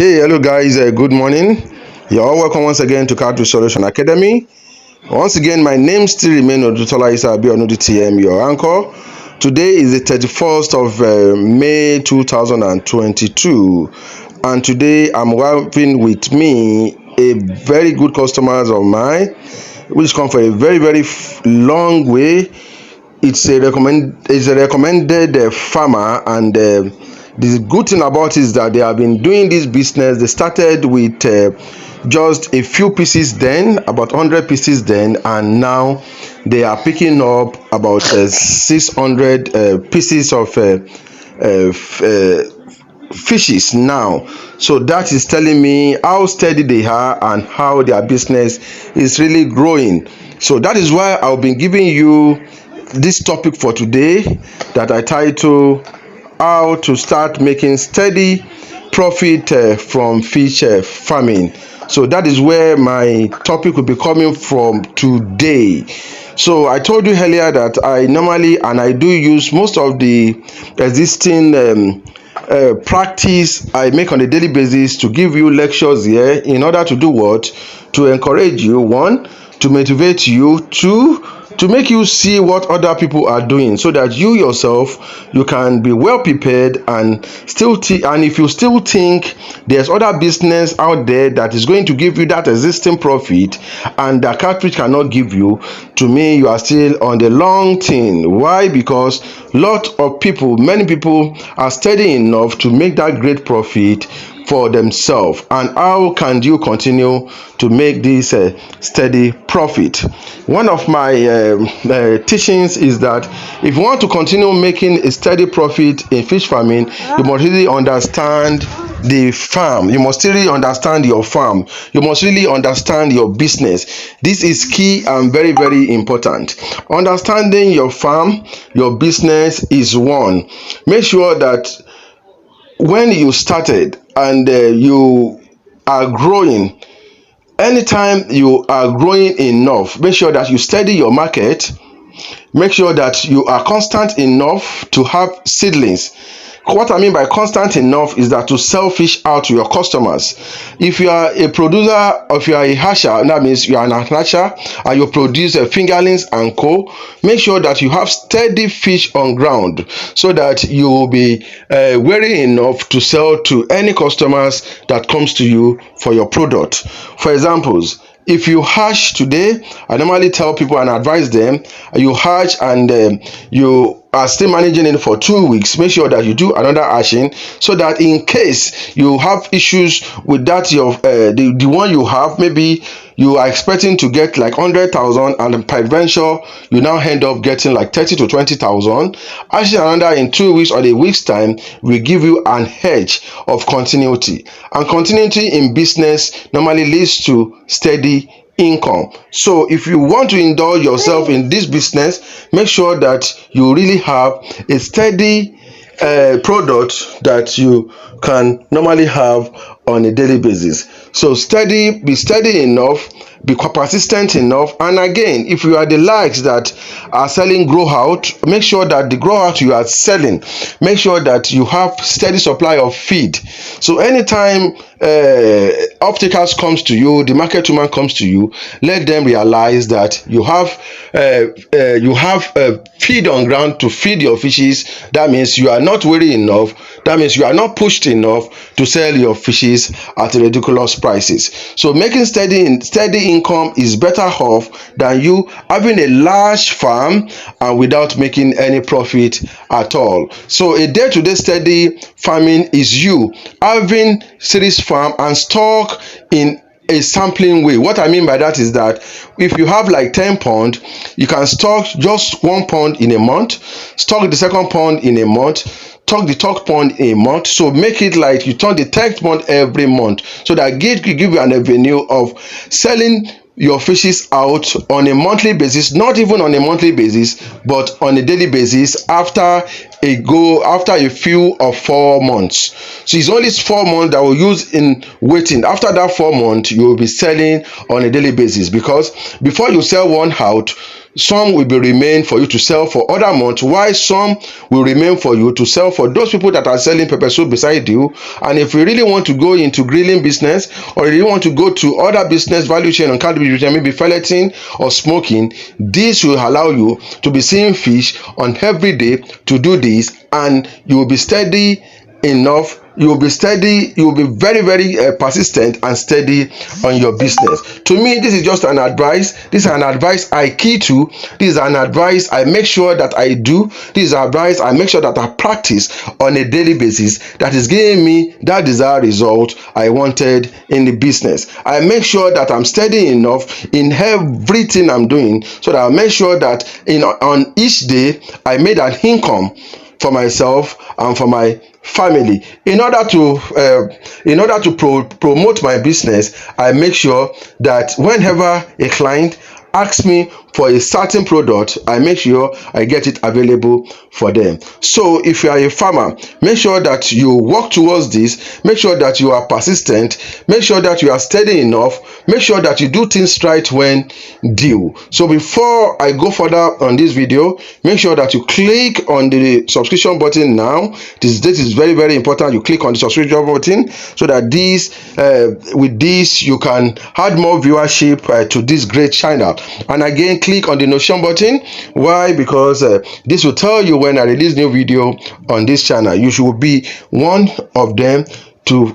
Hey, hello guys, good morning. You're all welcome once again to Card Restoration Academy. Once again, my name still remains Odutola Isabi Onudi TM, your anchor. Today is the 31st of May 2022, and today I'm having with me a very good customers of mine, which come from a very long way. It's a recommended farmer, and the good thing about it is that they have been doing this business. They started with just a few pieces then, about 100 pieces then, and now they are picking up about 600 pieces of fishes now. So that is telling me how steady they are and how their business is really growing. So that is why I've been giving you this topic for today that I title how to start making steady profit from fish farming. So that is where my topic will be coming from today. So I told you earlier that I normally and I do use most of the existing practice I make on a daily basis to give you lectures here in order to do what? To encourage you, one, to motivate you, two, to make you see what other people are doing, so that you yourself you can be well prepared and and if you still think there's other business out there that is going to give you that existing profit and that cartridge cannot give you, to me you are still on the long thing. Why? Because many people are steady enough to make that great profit for themselves. And how can you continue to make this steady profit? One of my teachings is that if you want to continue making a steady profit in fish farming, you must really understand the farm. You must really understand your farm. You must really understand your business. This is key and very important. Understanding your farm, your business is one. Make sure that when you started and you are growing, anytime you are growing enough, make sure that you study your market. Make sure that you are constant enough to have seedlings. What I mean by constant enough is that to sell fish out to your customers. If you are a producer, or if you are a hatcher, that means you are an hatcher and you produce fingerlings and co. Make sure that you have steady fish on ground, so that you will be wary enough to sell to any customers that comes to you for your product. For examples, if you hatch today, I normally tell people and advise them, you hatch and you are still managing it for 2 weeks, make sure that you do another hatching, so that in case you have issues with that the one you have, maybe you are expecting to get like 100,000 and peradventure you now end up getting like 30 to 20,000. Actually, another in 2 weeks or a week's time will give you an edge of continuity, and continuity in business normally leads to steady income. So if you want to indulge yourself in this business, make sure that you really have a steady product that you can normally have on a daily basis. So be steady enough, be persistent enough. And again, if you are the likes that are selling grow out, make sure that the grow out you are selling, make sure that you have steady supply of feed. So anytime off-takers comes to you, the market woman comes to you, let them realize that you have feed on ground to feed your fishes. That means you are not worried enough. That means you are not pushed enough to sell your fishes at ridiculous prices. So making steady income is better off than you having a large farm and without making any profit at all. So a day-to-day steady farming is you having series farm and stock in a sampling way. What I mean by that is that if you have like 10 pounds, you can stock just 1 pound in a month, stock the second pound in a month, stock the third pound in a month. So make it like you turn the 10th month every month, so that gate could give you an avenue of selling your fishes out on a monthly basis, not even on a monthly basis, but on a daily basis after after a few of 4 months. So it's only 4 months that we'll use in waiting. After that 4 months, you will be selling on a daily basis, because before you sell one out, some will be remain for you to sell for other months, while some will remain for you to sell for those people that are selling pepper soup beside you. And if you really want to go into grilling business, or you really want to go to other business value chain on cannabis, maybe pelleting or smoking, this will allow you to be seeing fish on every day to do this, and you will be steady enough. You will be steady, you will be very, very persistent and steady on your business. To me, this is just an advice. This is an advice I key to. This is an advice I make sure that I do. This is advice I make sure that I practice on a daily basis, that is giving me that desired result I wanted in the business. I make sure that I'm steady enough in everything I'm doing, so that I make sure that on each day I made an income for myself and for my family. In order to promote my business, I make sure that whenever a client asks me for a certain product, I make sure I get it available for them. So if you are a farmer, make sure that you work towards this. Make sure that you are persistent. Make sure that you are steady enough. Make sure that you do things right when due. So before I go further on this video, make sure that you click on the subscription button now. This is very, very important. You click on the subscription button, so that with this you can add more viewership to this great channel. And again, click on the notification button. Why? Because this will tell you when I release new video on this channel. You should be one of them to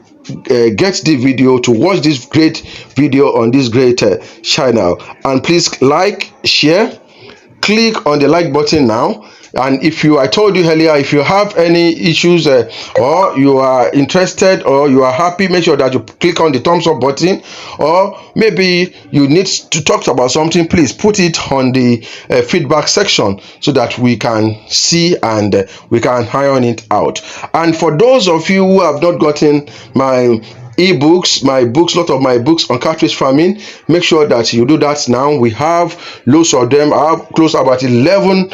get the video, to watch this great video on this great channel. And please like, share, click on the like button now. And I told you earlier, if you have any issues or you are interested or you are happy, make sure that you click on the thumbs up button. Or maybe you need to talk about something, please put it on the feedback section, so that we can see and we can iron it out. And for those of you who have not gotten my ebooks, lot of my books on catfish farming, make sure that you do that now. We have loads of them. I have close to about 11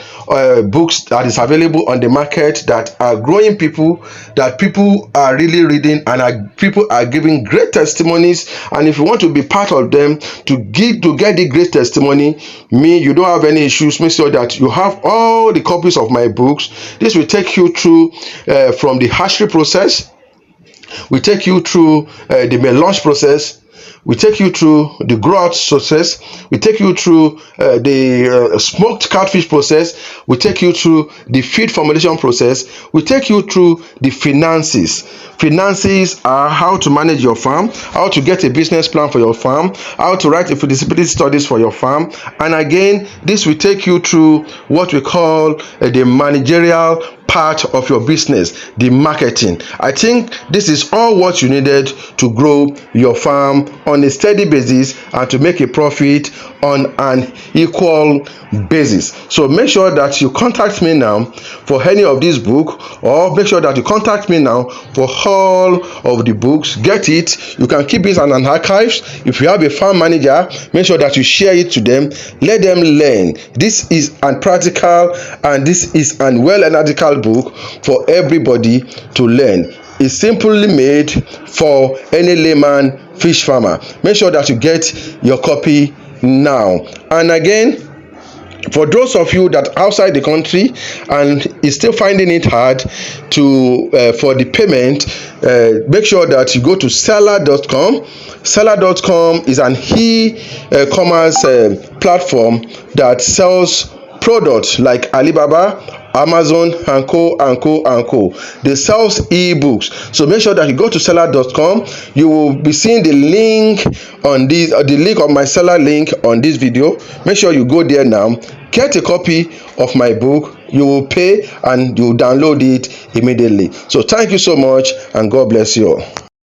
books that is available on the market, that are growing people, that people are really reading, and people are giving great testimonies. And if you want to be part of them, to get the great testimony, you don't have any issues, make sure that you have all the copies of my books. This will take you through from the hatchery process. We take you through the melange process. We take you through the growth process. We take you through the smoked catfish process. We take you through the feed formulation process. We take you through the finances. Finances are how to manage your farm, how to get a business plan for your farm, how to write a feasibility studies for your farm. And again, this will take you through what we call the managerial part of your business, the marketing. I think this is all what you needed to grow your farm on a steady basis and to make a profit on an equal basis. So make sure that you contact me now for any of these books, or make sure that you contact me now for all of the books. Get it. You can keep it on an archive. If you have a farm manager, make sure that you share it to them. Let them learn. This is an practical and this is an well-analytical book for everybody to learn. It's simply made for any layman fish farmer. Make sure that you get your copy now. And again, for those of you that are outside the country and is still finding it hard to for the payment, make sure that you go to seller.com. Seller.com is an e-commerce platform that sells products like Alibaba, Amazon, and co. They sell ebooks. So make sure that you go to seller.com. You will be seeing the link on this, the link of my seller link on this video. Make sure you go there now. Get a copy of my book. You will pay and you will download it immediately. So thank you so much, and God bless you all.